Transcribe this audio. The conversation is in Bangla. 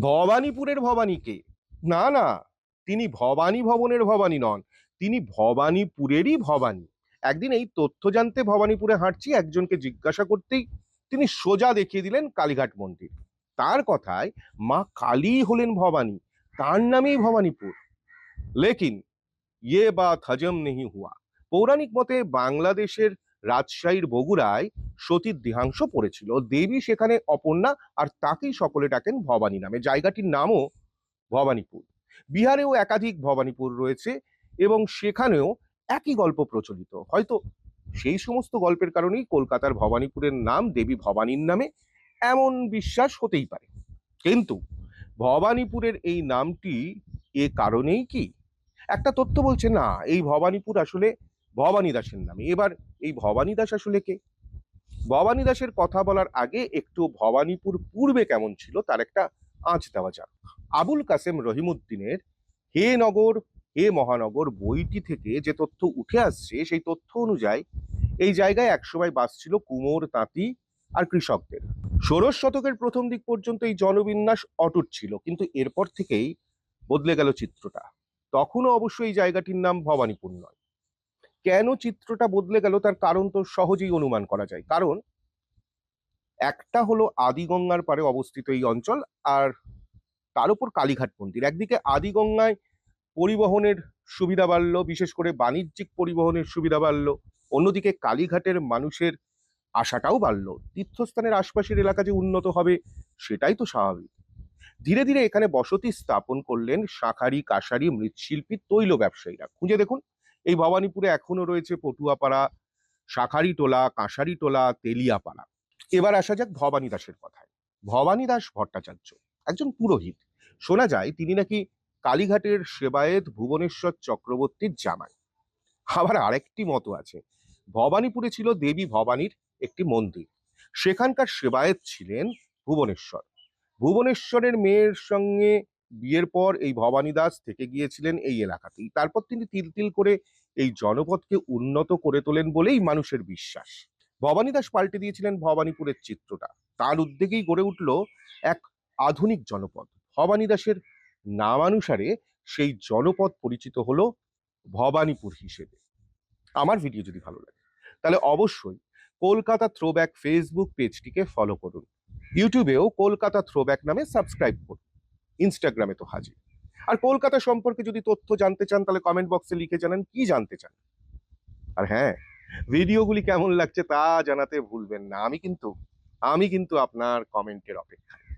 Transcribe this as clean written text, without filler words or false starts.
ভবানীপুরের ভবানীকে? না না, তিনি ভবানী ভবনের ভবানী নন, তিনি ভবানীপুরেরই ভবানী। একদিন এই তথ্য জানতে ভবানীপুরে হাঁটছি, একজনকে জিজ্ঞাসা করতেই তিনি সোজা দেখিয়ে দিলেন কালীঘাট মন্দির। তার কথায় মা কালী হলেন ভবানী, তার নামেই ভবানীপুর। লেকিন ইয়ে বাত হজম নেহি হুয়া। পৌরাণিক মতে বাংলাদেশের রাজশাহীর বগুড়ায় সতীর দেহাংশ পড়েছিল, দেবী সেখানে অপর্ণা, আর তাকেই সকলে ডাকেন ভবানী নামে। জায়গাটির নামও ভবানীপুর। বিহারেও একাধিক ভবানীপুর রয়েছে এবং সেখানেও একই গল্প প্রচলিত। হয়তো সেই সমস্ত গল্পের কারণেই কলকাতার ভবানীপুরের নাম দেবী ভবানীর নামে, এমন বিশ্বাস হতেই পারে। কিন্তু ভবানীপুরের এই নামটি এ কারণেই কি? একটা তথ্য বলছে না, এই ভবানীপুর আসলে ভবানী দাসের নামে। এবার এই ভবানী দাস আসলে কে? ভবানী দাসের কথা বলার আগে একটু ভবানীপুর পূর্বে কেমন ছিল তার একটা আঁচ দেওয়া যাক। আবুল কাসেম রহিমউদ্দিনের হে নগর হে মহানগর বইটি থেকে যে তথ্য উঠে আসছে, সেই তথ্য অনুযায়ী এই জায়গায় একসময় বাস ছিল কুমোর, তাঁতি আর কৃষকদের। ষোড়শ শতকের প্রথম দিক পর্যন্ত এই জনবিন্যাস অটুট ছিল, কিন্তু এরপর থেকেই বদলে গেল চিত্রটা। তখনও অবশ্য এই জায়গাটির নাম ভবানীপুর নয়। কেন চিত্রটা বদলে গেল তার কারণ তো সহজেই অনুমান করা যায়। কারণ একটা হলো আদিগঙ্গার পারে অবস্থিত এই অঞ্চল, আর তার উপর কালীঘাট মন্দির। একদিকে আদিগঙ্গায় পরিবহনের সুবিধা বাড়ল, বিশেষ করে বাণিজ্যিক পরিবহনের সুবিধা বাড়ল, অন্যদিকে কালীঘাটের মানুষের আশাটাও বাড়ল। তীর্থস্থানের আশপাশের এলাকা যে উন্নত হবে সেটাই তো স্বাভাবিক। ধীরে ধীরে এখানে বসতি স্থাপন করলেন শাঁখারি, কাঁসারি, মৃৎশিল্পী, তৈল ব্যবসায়ীরা। খুঁজে দেখুন, এই ভবানীপুরে এখনো রয়েছে পটুয়াপাড়া, শাঁখারি টোলা, কাঁসারি টোলা, তেলিয়াপাড়া। এবার আসা যাক ভবানী দাসের কথায়। ভবানী দাস ভট্টাচার্য একজন পুরোহিত। শোনা যায় তিনি নাকি কালীঘাটের সেবায়েত ভুবনেশ্বর চক্রবর্তীর জামাই। আবার আরেকটি মত আছে, ভবানীপুরে ছিল দেবী ভবানীর একটি মন্দির, সেখানকার সেবায়েত ছিলেন ভুবনেশ্বর। ভুবনেশ্বরের মেয়ের সঙ্গে বিয়ের পর এই ভবানী দাস থেকে গিয়েছিলেন এই এলাকাতেই। তারপর তিনি তিল তিল করে এই জনপদকে উন্নত করে তোলেন বলেই মানুষের বিশ্বাস। ভবানী দাস পাল্টে দিয়েছিলেন ভবানীপুরের চিত্রটা। তার উদ্যোগেই গড়ে উঠল এক আধুনিক জনপদ। ভবানী দাসের নামানুসারে সেই জনপদ পরিচিত হলো ভবানীপুর হিসেবে। আমার ভিডিও যদি ভালো লাগে তাহলে অবশ্যই কলকাতা থ্রোব্যাক ফেসবুক পেজটিকে ফলো করুন। ইউটিউবেও কলকাতা থ্রোব্যাক নামে সাবস্ক্রাইব করুন। ইনস্টাগ্রামে তো হাজির। আর কলকাতা সম্পর্কে যদি তথ্য জানতে চান তাহলে কমেন্ট বক্সে লিখে জানান কি জানতে চান। আর হ্যাঁ, ভিডিওগুলি কেমন লাগছে তা জানাতে ভুলবেন না। আমি কিন্তু আপনার কমেন্টের অপেক্ষায়।